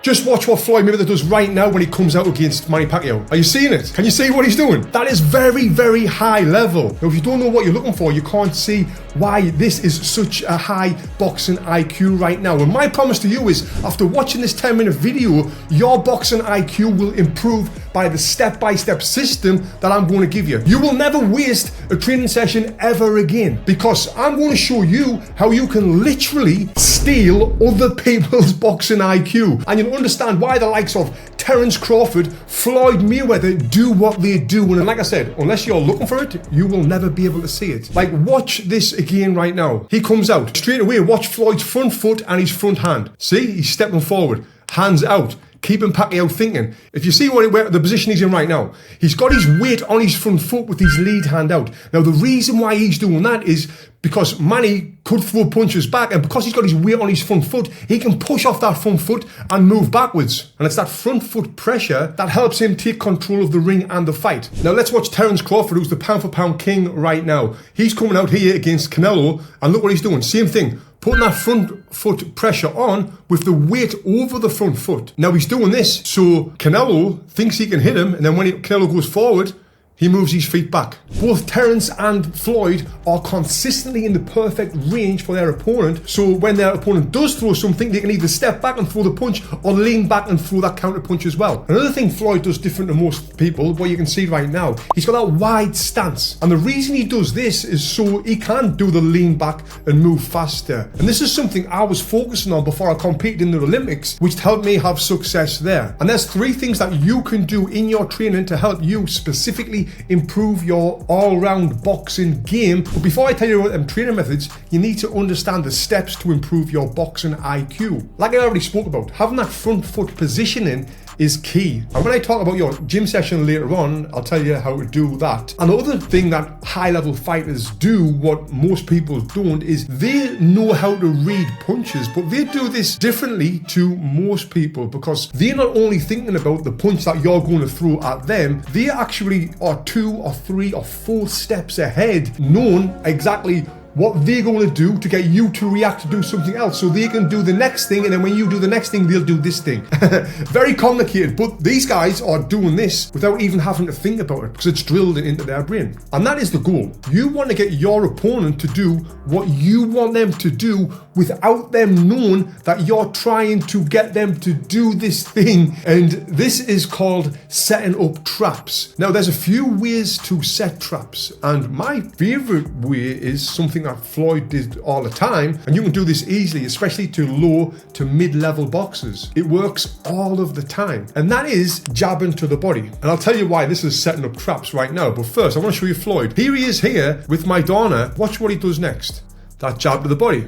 Just watch what Floyd Mayweather does right now when he comes out against Manny Pacquiao. Are you seeing it? Can you see what he's doing? That is very, very high level. Now, if you don't know what you're looking for, you can't see why this is such a high boxing IQ right now. And my promise to you is, after watching this 10-minute video, your boxing IQ will improve by the step-by-step system that I'm going to give you. You will never waste a training session ever again, because I'm going to show you how you can literally steal other people's boxing IQ. And you'll understand why the likes of Terence Crawford, Floyd Mayweather do what they do. And like I said, unless you're looking for it, you will never be able to see it. Like, watch this again right now. He comes out. Straight away, watch Floyd's front foot and his front hand. See, he's stepping forward, hands out. Keeping Pacquiao thinking. If you see where the position he's in right now, he's got his weight on his front foot with his lead hand out. Now, the reason why he's doing that is because Manny could throw punches back, and because he's got his weight on his front foot, he can push off that front foot and move backwards. And it's that front foot pressure that helps him take control of the ring and the fight. Now, let's watch Terence Crawford, who's the pound-for-pound king right now. He's coming out here against Canelo, and look what he's doing. Same thing. Putting that front foot pressure on with the weight over the front foot. Now he's doing this so Canelo thinks he can hit him, and then when Canelo goes forward, he moves his feet back. Both Terrance and Floyd are consistently in the perfect range for their opponent, so when their opponent does throw something, they can either step back and throw the punch or lean back and throw that counter punch as well. Another thing Floyd does different to most people, what you can see right now, he's got that wide stance. And the reason he does this is so he can do the lean back and move faster. And this is something I was focusing on before I competed in the Olympics, which helped me have success there. And there's 3 things that you can do in your training to help you specifically improve your all-round boxing game. But before I tell you about them training methods, you need to understand the steps to improve your boxing IQ. Like I already spoke about, having that front foot positioning is key. And when I talk about your gym session later on, I'll tell you how to do that. And the other thing that high-level fighters do, what most people don't, is they know how to read punches, but they do this differently to most people, because they're not only thinking about the punch that you're going to throw at them, they actually are 2 or 3 or 4 steps ahead, knowing exactly what they're going to do to get you to react to do something else, so they can do the next thing, and then when you do the next thing, they'll do this thing. Very complicated, but these guys are doing this without even having to think about it, because it's drilled into their brain. And that is the goal. You want to get your opponent to do what you want them to do without them knowing that you're trying to get them to do this thing. And this is called setting up traps. Now, there's a few ways to set traps, and my favorite way is something that Floyd did all the time, and you can do this easily, especially to low to mid-level boxers. It works all of the time, and that is jabbing to the body. And I'll tell you why this is setting up traps right now, but first I want to show you Floyd. Here he is here with Maidana. Watch what he does next. That jab to the body.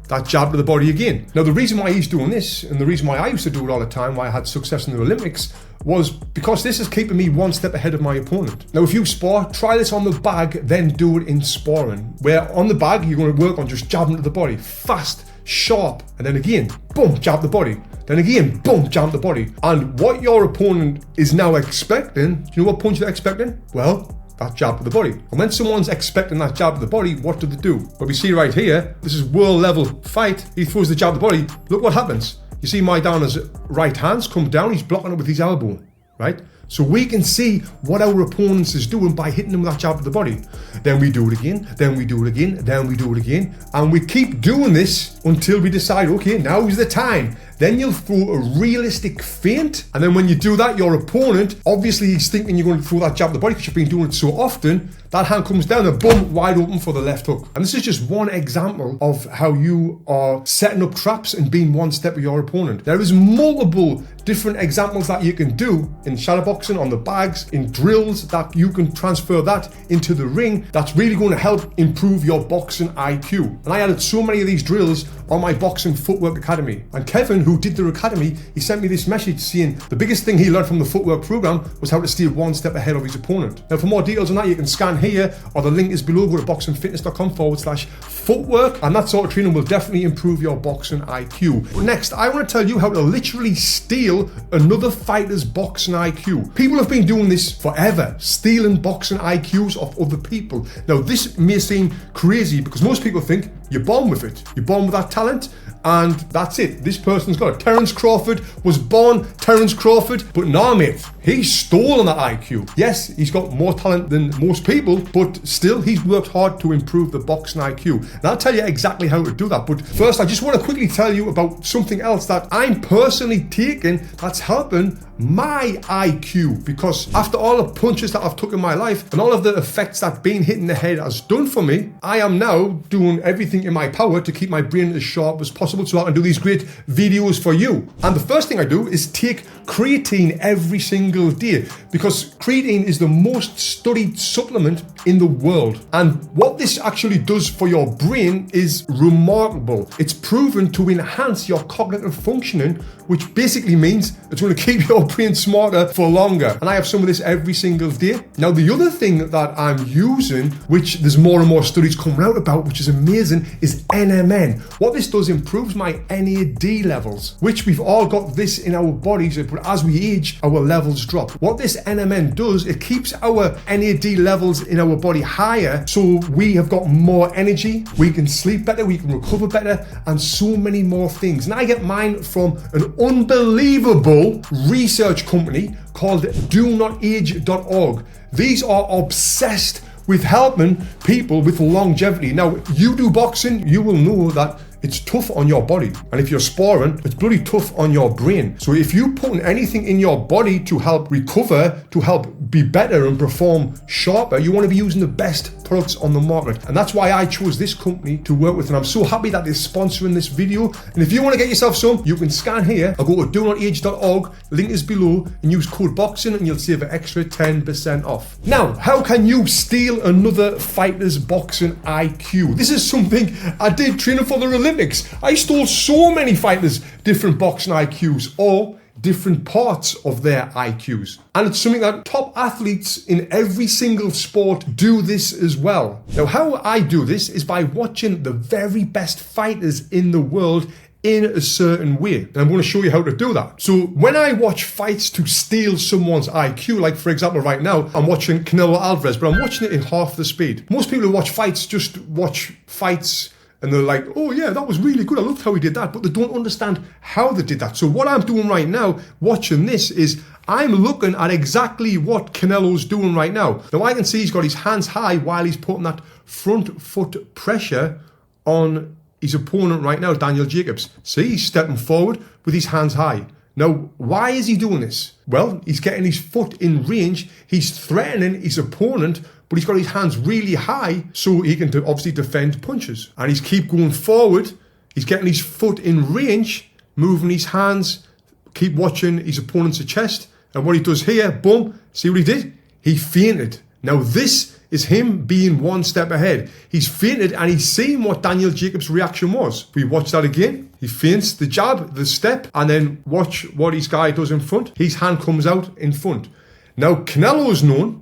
That jab to the body again. Now, the reason why he's doing this, and the reason why I used to do it all the time, why I had success in the Olympics, was because this is keeping me 1 step ahead of my opponent. Now, if you spar, try this on the bag, then do it in sparring, where on the bag, you're going to work on just jabbing to the body, fast, sharp, and then again, boom, jab the body. Then again, boom, jab the body. And what your opponent is now expecting, you know what punch they're expecting? Well, that jab to the body. And when someone's expecting that jab to the body, what do they do? Well, we see right here, this is world level fight. He throws the jab to the body. Look what happens. You see Maidana's right hands come down. He's blocking it with his elbow, right? So we can see what our opponents is doing by hitting them with that jab to the body. Then we do it again, then we do it again, then we do it again. And we keep doing this until we decide, okay, now is the time. Then you'll throw a realistic feint. And then when you do that, your opponent, obviously he's thinking you're going to throw that jab to the body because you've been doing it so often. That hand comes down and boom, wide open for the left hook. And this is just one example of how you are setting up traps and being 1 step with your opponent. There is multiple different examples that you can do in shadowboxing, on the bags, in drills, that you can transfer that into the ring. That's really going to help improve your boxing IQ. And I added so many of these drills on my Boxing Footwork Academy. And Kevin, who did the academy, he sent me this message saying the biggest thing he learned from the Footwork program was how to stay 1 step ahead of his opponent. Now, for more details on that, you can scan here, or the link is below. Go to boxingfitness.com/footwork, and that sort of training will definitely improve your boxing IQ. But next, I want to tell you how to literally steal another fighter's boxing IQ. People have been doing this forever, stealing boxing IQs of other people. Now, this may seem crazy because most people think you're born with it. You're born with that talent, and that's it. This person's got it. Terence Crawford was born Terence Crawford, but nah, mate, he's stolen that IQ. Yes, he's got more talent than most people, but still, he's worked hard to improve the boxing IQ. And I'll tell you exactly how to do that. But first, I just want to quickly tell you about something else that I'm personally taking that's helping my IQ, because after all the punches that I've took in my life and all of the effects that being hit in the head has done for me, I am now doing everything in my power to keep my brain as sharp as possible so I can do these great videos for you. And the first thing I do is take creatine every single day, because creatine is the most studied supplement in the world. And what this actually does for your brain is remarkable. It's proven to enhance your cognitive functioning, which basically means it's going to keep your brain smarter for longer. And I have some of this every single day. Now, the other thing that I'm using, which there's more and more studies coming out about, which is amazing, is NMN. What this does improves my NAD levels, which we've all got this in our bodies, but as we age, our levels drop. What this NMN does, it keeps our NAD levels in our body higher, so we have got more energy, we can sleep better, we can recover better, and so many more things. And I get mine from an unbelievable research company called DoNotAge.org. These are obsessed with helping people with longevity. Now, you do boxing, you will know that it's tough on your body. And if you're sparring, it's bloody tough on your brain. So if you put anything in your body to help recover, to help be better and perform sharper, you want to be using the best products on the market. And that's why I chose this company to work with. And I'm so happy that they're sponsoring this video. And if you want to get yourself some, you can scan here or go to DoNotAge.org, link is below, and use code BOXING and you'll save an extra 10% off. Now, how can you steal another fighter's boxing IQ? This is something I did training for the Olympics. I stole so many fighters' different boxing IQs, or different parts of their IQs. And it's something that top athletes in every single sport do this as well. Now, how I do this is by watching the very best fighters in the world in a certain way. And I'm going to show you how to do that. So when I watch fights to steal someone's IQ, like for example right now, I'm watching Canelo Alvarez, but I'm watching it in half the speed. Most people who watch fights just watch fights and they're like, oh yeah, that was really good, I loved how he did that, but they don't understand how they did that. So what I'm doing right now, watching this, is I'm looking at exactly what Canelo's doing right now. Now I can see he's got his hands high while he's putting that front foot pressure on his opponent right now, Daniel Jacobs. See, he's stepping forward with his hands high. Now, why is he doing this? Well, he's getting his foot in range, he's threatening his opponent, but he's got his hands really high so he can obviously defend punches. And he's keep going forward, he's getting his foot in range, moving his hands, keep watching his opponent's chest. And what he does here, boom, see what he did? He feinted. Now this is him being one step ahead. He's feinted and he's seen what Daniel Jacobs' reaction was. We watch that again. He feints the jab, the step, and then watch what his guy does in front. His hand comes out in front. Now Canelo's known,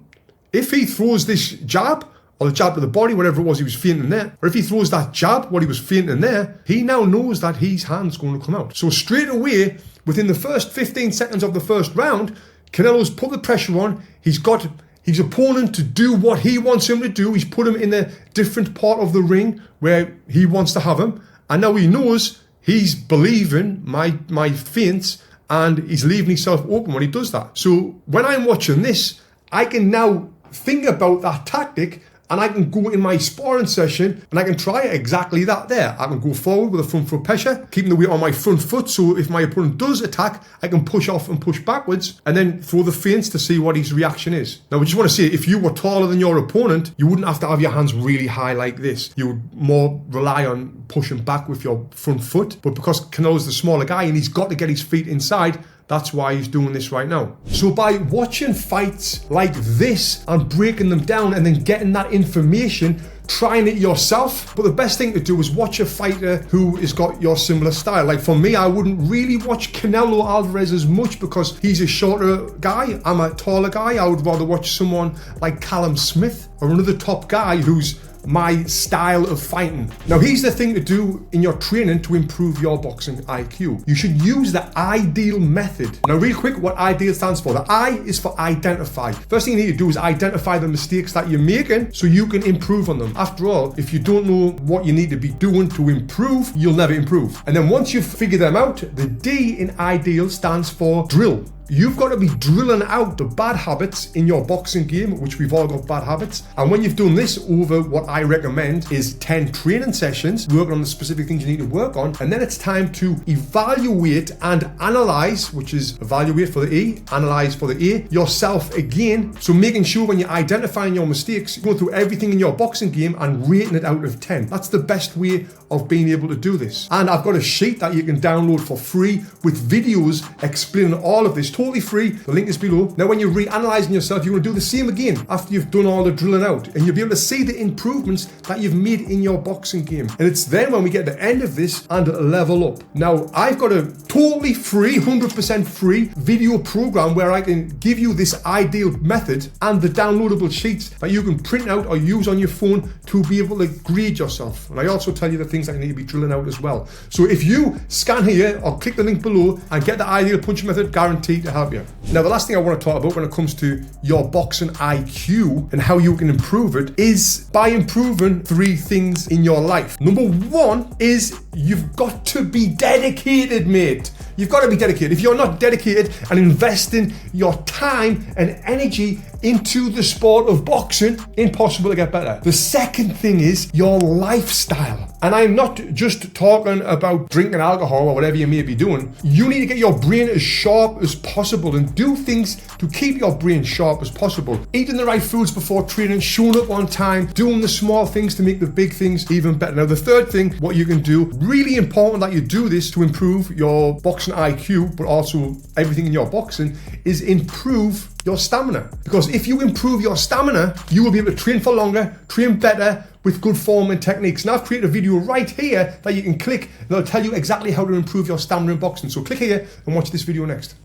if he throws this jab, or the jab to the body, whatever it was he was feinting there, or if he throws that jab, what he was feinting there, he now knows that his hand's going to come out. So straight away, within the first 15 seconds of the first round, Canelo's put the pressure on. He's got his opponent to do what he wants him to do. He's put him in a different part of the ring where he wants to have him. And now he knows he's believing my feints and he's leaving himself open when he does that. So when I'm watching this, I can now think about that tactic and I can go in my sparring session and I can try exactly that there. I can go forward with a front foot pressure, keeping the weight on my front foot, so if my opponent does attack, I can push off and push backwards and then throw the feints to see what his reaction is. Now, I just want to say, if you were taller than your opponent, you wouldn't have to have your hands really high like this. You would more rely on pushing back with your front foot. But because Canelo's the smaller guy and he's got to get his feet inside, that's why he's doing this right now. So by watching fights like this and breaking them down and then getting that information, trying it yourself. But the best thing to do is watch a fighter who has got your similar style. Like for me, I wouldn't really watch Canelo Alvarez as much because he's a shorter guy. I'm a taller guy. I would rather watch someone like Callum Smith or another top guy who's my style of fighting. Now, here's the thing to do in your training to improve your boxing IQ. You should use the I.D.E.A.L method. Now, real quick, what I.D.E.A.L stands for. The I is for identify. First thing you need to do is identify the mistakes that you're making so you can improve on them. After all, if you don't know what you need to be doing to improve, you'll never improve. And then once you've figured them out, the D in I.D.E.A.L stands for drill. You've got to be drilling out the bad habits in your boxing game, which we've all got bad habits. And when you've done this over what I recommend is 10 training sessions, working on the specific things you need to work on. And then it's time to evaluate and analyze, which is evaluate for the E, analyze for the A, yourself again. So making sure when you're identifying your mistakes, you go through everything in your boxing game and rating it out of 10. That's the best way of being able to do this. And I've got a sheet that you can download for free with videos explaining all of this. Totally free. The link is below. Now, when you're reanalyzing yourself, you want to do the same again after you've done all the drilling out, and you'll be able to see the improvements that you've made in your boxing game. And it's then when we get to the end of this and level up. Now, I've got a totally free, 100% free video program where I can give you this I.D.E.A.L method and the downloadable sheets that you can print out or use on your phone to be able to grade yourself. And I also tell you the things that you need to be drilling out as well. So if you scan here or click the link below and get the I.D.E.A.L punching method, guaranteed to help you. Now, the last thing I want to talk about when it comes to your boxing IQ and how you can improve it is by improving 3 things in your life. Number 1 is you've got to be dedicated, mate. You've got to be dedicated. If you're not dedicated and investing your time and energy into the sport of boxing, impossible to get better. The second thing is your lifestyle. And I'm not just talking about drinking alcohol or whatever you may be doing. You need to get your brain as sharp as possible and do things to keep your brain sharp as possible. Eating the right foods before training, showing up on time, doing the small things to make the big things even better. Now, the third thing, what you can do, really important that you do this to improve your boxing IQ, but also everything in your boxing, is improve your stamina. Because if you improve your stamina, you will be able to train for longer, train better, with good form and techniques. Now, I've created a video right here that you can click that'll tell you exactly how to improve your stamina in boxing. So click here and watch this video next.